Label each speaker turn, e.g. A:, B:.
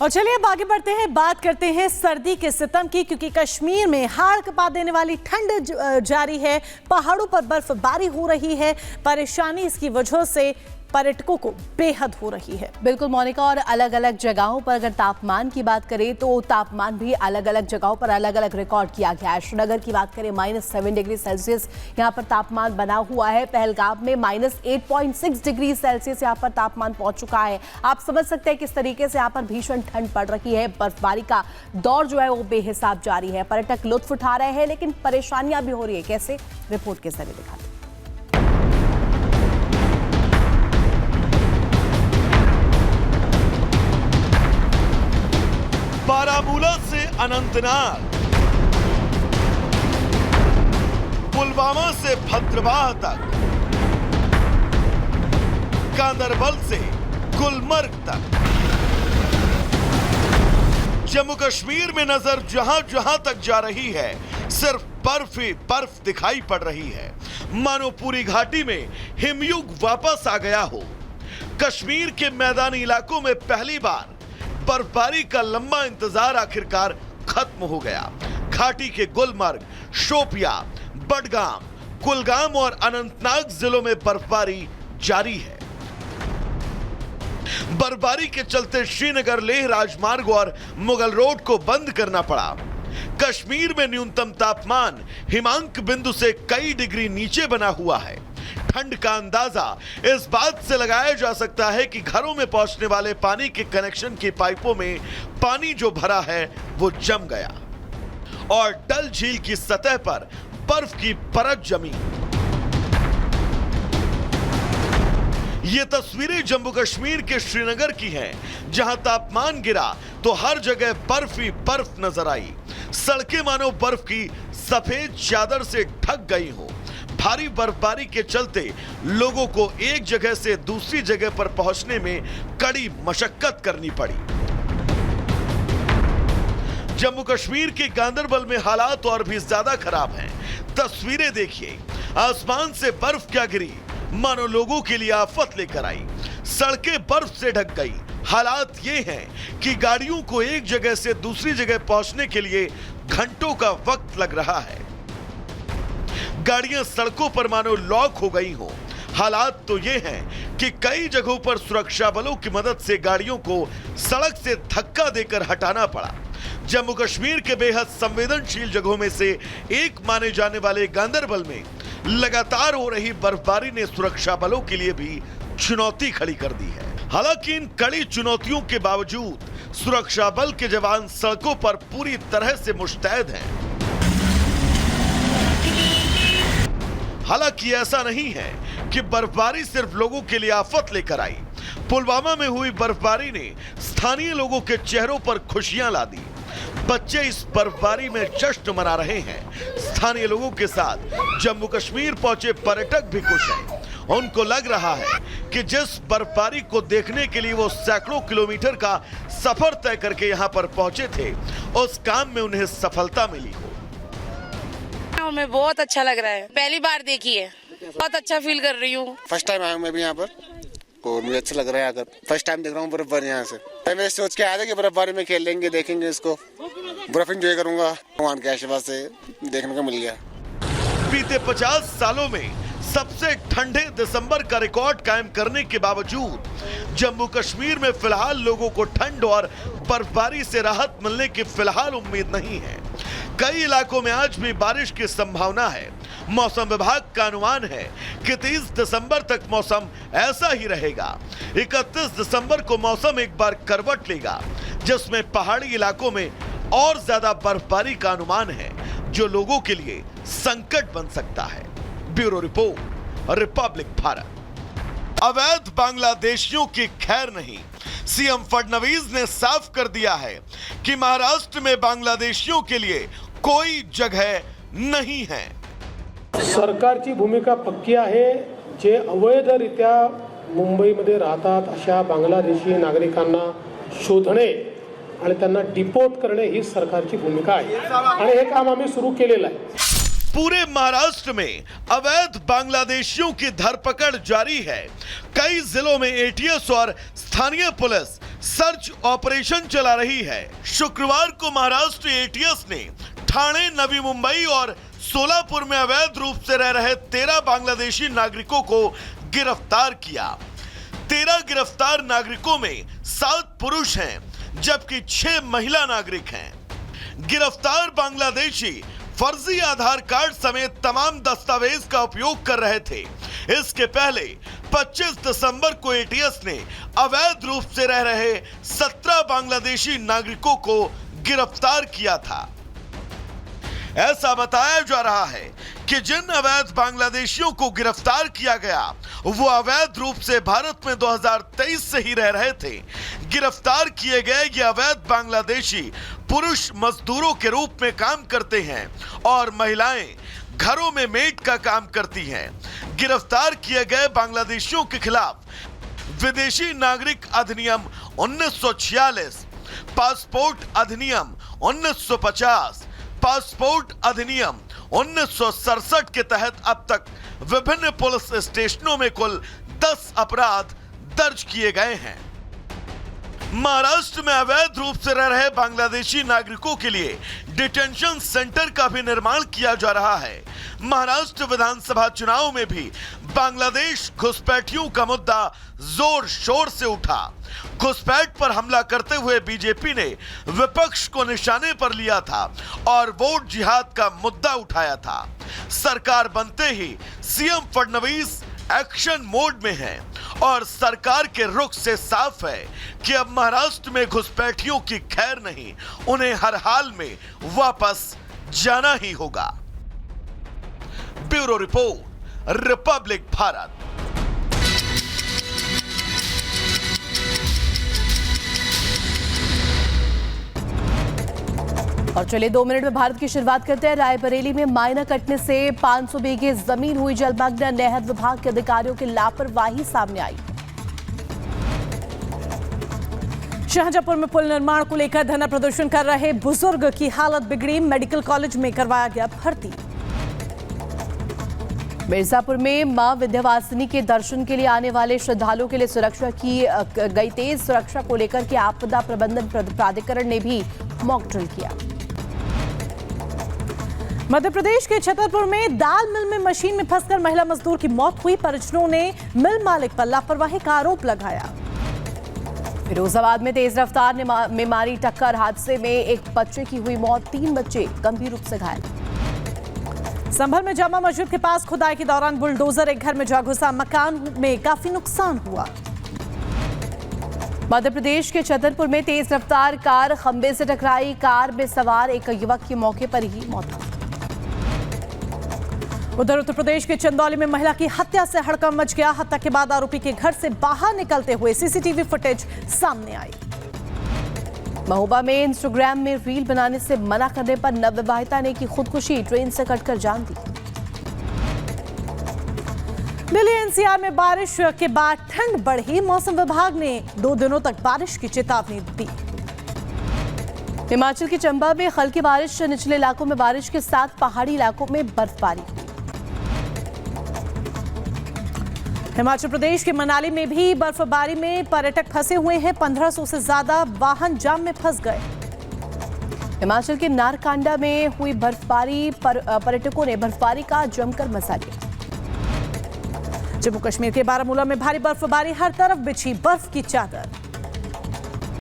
A: और चलिए अब आगे बढ़ते हैं, बात करते हैं सर्दी के सितम की, क्योंकि कश्मीर में हाड़ कपा देने वाली ठंड जारी है। पहाड़ों पर बर्फबारी हो रही है। परेशानी इसकी वजह से पर्यटकों को बेहद हो रही है। बिल्कुल मोनिका, और अलग अलग जगहों पर अगर तापमान की बात करें तो तापमान भी अलग अलग जगहों पर अलग अलग रिकॉर्ड किया गया है। श्रीनगर की बात करें -7 डिग्री सेल्सियस यहाँ पर तापमान बना हुआ है। पहलगाम में -8.6 डिग्री सेल्सियस यहाँ पर तापमान पहुंच चुका है। आप समझ सकते हैं किस तरीके से यहाँ पर भीषण ठंड पड़ रही है। बर्फबारी का दौर जो है वो बेहिसाब जारी है। पर्यटक लुत्फ उठा रहे हैं, लेकिन परेशानियां भी हो रही है। कैसे, रिपोर्ट के जरिए दिखाते हैं।
B: बारामूला से अनंतनाग, पुलवामा से भद्रवाह तक, गांदरबल से गुलमर्ग तक, जम्मू कश्मीर में नजर जहां जहां तक जा रही है सिर्फ बर्फ ही बर्फ दिखाई पड़ रही है। मानो पूरी घाटी में हिमयुग वापस आ गया हो। कश्मीर के मैदानी इलाकों में पहली बार बर्फबारी का लंबा इंतजार आखिरकार खत्म हो गया। घाटी के गुलमर्ग, शोपिया, बडगाम, कुलगाम और अनंतनाग जिलों में बर्फबारी जारी है। बर्फबारी के चलते श्रीनगर लेह राजमार्ग और मुगल रोड को बंद करना पड़ा। कश्मीर में न्यूनतम तापमान हिमांक बिंदु से कई डिग्री नीचे बना हुआ है। ठंड का अंदाजा इस बात से लगाया जा सकता है कि घरों में पहुंचने वाले पानी के कनेक्शन की पाइपों में पानी जो भरा है वो जम गया और डल झील की सतह पर बर्फ की परत जमी। ये तस्वीरें जम्मू कश्मीर के श्रीनगर की हैं, जहां तापमान गिरा तो हर जगह बर्फ ही बर्फ नजर आई। सड़कें मानो बर्फ की सफेद चादर से ढक गई हो। भारी बर्फबारी के चलते लोगों को एक जगह से दूसरी जगह पर पहुंचने में कड़ी मशक्कत करनी पड़ी। जम्मू कश्मीर के गांदरबल में हालात और भी ज्यादा खराब हैं। तस्वीरें देखिए, आसमान से बर्फ क्या गिरी, मानो लोगों के लिए आफत लेकर आई। सड़कें बर्फ से ढक गई। हालात ये हैं कि गाड़ियों को एक जगह से दूसरी जगह पहुंचने के लिए घंटों का वक्त लग रहा है। गाड़ियां सड़कों पर मानो लॉक हो गई हो। हालात तो ये हैं कि कई जगहों पर सुरक्षा बलों की मदद से गाड़ियों को सड़क से धक्का देकर हटाना पड़ा। जम्मू कश्मीर के बेहद संवेदनशील जगहों में से एक माने जाने वाले गांदरबल में लगातार हो रही बर्फबारी ने सुरक्षा बलों के लिए भी चुनौती खड़ी कर दी है। हालांकि इन कड़ी चुनौतियों के बावजूद सुरक्षा बल के जवान सड़कों पर पूरी तरह से मुस्तैद हैं। हालांकि ऐसा नहीं है कि बर्फबारी सिर्फ लोगों के लिए आफत लेकर आई। पुलवामा में हुई बर्फबारी ने स्थानीय लोगों के चेहरों पर खुशियां ला दी। बच्चे इस बर्फबारी में जश्न मना रहे हैं। स्थानीय लोगों के साथ जम्मू कश्मीर पहुंचे पर्यटक भी खुश हैं। उनको लग रहा है कि जिस बर्फबारी को देखने के लिए वो सैकड़ों किलोमीटर का सफर तय करके यहाँ पर पहुंचे थे, उस काम में उन्हें सफलता मिली हो।
C: हमें बहुत अच्छा लग रहा है, पहली बार देखी है, बहुत अच्छा फील कर रही हूँ।
D: फर्स्ट टाइम आया हूँ मैं भी यहाँ पर और मुझे अच्छा लग रहा है। अगर फर्स्ट टाइम देख रहा हूँ बर्फबारी यहाँ से, मैं सोच के आया था कि बर्फबारी में खेलेंगे, देखेंगे इसको, बर्फ एंजॉय करूंगा। भगवान के आशीर्वाद से देखने को मिल गया।
B: बीते 50 सालों में सबसे ठंडे दिसंबर का रिकॉर्ड कायम करने के बावजूद जम्मू कश्मीर में फिलहाल लोगों को ठंड और बर्फबारी से राहत मिलने की फिलहाल उम्मीद नहीं है। कई इलाकों में आज भी बारिश की संभावना है। मौसम विभाग का अनुमान है कि 30 दिसंबर तक मौसम ऐसा ही रहेगा। 31 दिसंबर को मौसम एक बार करवट लेगा, जिसमें पहाड़ी इलाकों में और ज्यादा बर्फबारी का अनुमान है, जो लोगों के लिए संकट बन सकता है। Bureau report, Republic Bharat. अवैध बांग्लादेशियों की खैर नहीं। सीएम फडणवीस ने साफ कर दिया है कि महाराष्ट्र में बांग्लादेशियों के लिए कोई जगह नहीं है।
E: सरकारची भूमिका पक्की आहे। जे अवैधरित्या मुंबईमध्ये राहतात अशा बांगलादेशी नागरिकांना शोधणे आणि त्यांना डिपोर्ट करणे ही सरकारची भूमिका आहे आणि हे काम आम्ही सुरू केलेलं आहे।
B: पूरे महाराष्ट्र में अवैध बांग्लादेशियों की धरपकड़ जारी है। कई जिलों में एटीएस और स्थानीय पुलिस सर्च ऑपरेशन चला रही है। शुक्रवार को महाराष्ट्र एटीएस ने ठाणे, नवी मुंबई और सोलापुर में अवैध रूप से रह रहे 13 बांग्लादेशी नागरिकों को गिरफ्तार किया। 13 गिरफ्तार नागरिकों में 7 पुरुष हैं जबकि 6 महिला नागरिक हैं। गिरफ्तार बांग्लादेशी फर्जी आधार कार्ड समेत तमाम दस्तावेज का उपयोग कर रहे थे। इसके पहले 25 दिसंबर को एटीएस ने अवैध रूप से रह रहे 17 बांग्लादेशी नागरिकों को गिरफ्तार किया था। ऐसा बताया जा रहा है कि जिन अवैध बांग्लादेशियों को गिरफ्तार किया गया वो अवैध रूप से भारत में 2023 से ही रह रहे थे। गिरफ्तार किए गए ये अवैध बांग्लादेशी पुरुष मजदूरों के रूप में काम करते हैं और महिलाएं घरों में मेड का काम करती हैं। गिरफ्तार किए गए बांग्लादेशियों के खिलाफ विदेशी नागरिक अधिनियम 1946, पासपोर्ट अधिनियम 1950, पासपोर्ट अधिनियम 1967 के तहत अब तक विभिन्न पुलिस स्टेशनों में कुल 10 अपराध दर्ज किए गए हैं। महाराष्ट्र में अवैध रूप से रह रहे बांग्लादेशी नागरिकों के लिए डिटेंशन सेंटर का भी निर्माण किया जा रहा है। महाराष्ट्र विधानसभा चुनाव में भी बांग्लादेश घुसपैठियों का मुद्दा जोर शोर से उठा। घुसपैठ पर हमला करते हुए बीजेपी ने विपक्ष को निशाने पर लिया था और वोट जिहाद का मुद्दा उठाया था। सरकार बनते ही सीएम फडणवीस एक्शन मोड में है और सरकार के रुख से साफ है कि अब महाराष्ट्र में घुसपैठियों की खैर नहीं, उन्हें हर हाल में वापस जाना ही होगा। Bureau report, Republic Bharat.
F: और चलिए 2 मिनट में भारत की शुरुआत करते हैं। रायबरेली में मायना कटने से 500 बीघे जमीन हुई जलमग्न। नहर विभाग के अधिकारियों की लापरवाही सामने आई।
A: शाहजहांपुर में पुल निर्माण को लेकर धरना प्रदर्शन कर रहे बुजुर्ग की हालत बिगड़ी। मेडिकल कॉलेज में करवाया गया भर्ती।
F: मिर्जापुर में मां विंध्यवासिनी के दर्शन के लिए आने वाले श्रद्धालुओं के लिए सुरक्षा की गई तेज। सुरक्षा को लेकर के आपदा प्रबंधन प्राधिकरण ने भी मॉक ड्रिल किया।
A: मध्य प्रदेश के छतरपुर में दाल मिल में मशीन में फंसकर महिला मजदूर की मौत हुई। परिजनों ने मिल मालिक पर लापरवाही का आरोप लगाया। फिरोजाबाद में तेज रफ्तार में मारी टक्कर। हादसे में एक बच्चे की हुई मौत, 3 बच्चे गंभीर रूप से घायल। संभल में जामा मस्जिद के पास खुदाई के दौरान बुलडोजर एक घर में जा घुसा। मकान में काफी नुकसान हुआ।
F: मध्य प्रदेश के छतरपुर में तेज रफ्तार कार खंबे से टकराई। कार में सवार एक युवक की मौके पर ही मौत हो गई। उधर उत्तर प्रदेश के चंदौली में महिला की हत्या से हड़कंप मच गया। हत्या के बाद आरोपी के घर से बाहर निकलते हुए सीसीटीवी फुटेज सामने आई। महोबा में इंस्टाग्राम में रील बनाने से मना करने पर नवविवाहिता ने की खुदकुशी। ट्रेन से कटकर जान दी। दिल्ली एनसीआर में बारिश के बाद ठंड बढ़ी। मौसम विभाग ने 2 दिनों तक बारिश की चेतावनी दी। हिमाचल के चंबा में हल्की बारिश। निचले इलाकों में बारिश के साथ पहाड़ी इलाकों में बर्फबारी हुई।
A: हिमाचल प्रदेश के मनाली में भी बर्फबारी में पर्यटक फंसे हुए हैं। 1500 से ज्यादा वाहन जाम में फंस गए।
F: हिमाचल के नारकंडा में हुई बर्फबारी पर पर्यटकों ने बर्फबारी का जमकर मजा लिया।
A: जम्मू कश्मीर के बारामूला में भारी बर्फबारी, हर तरफ बिछी बर्फ की चादर।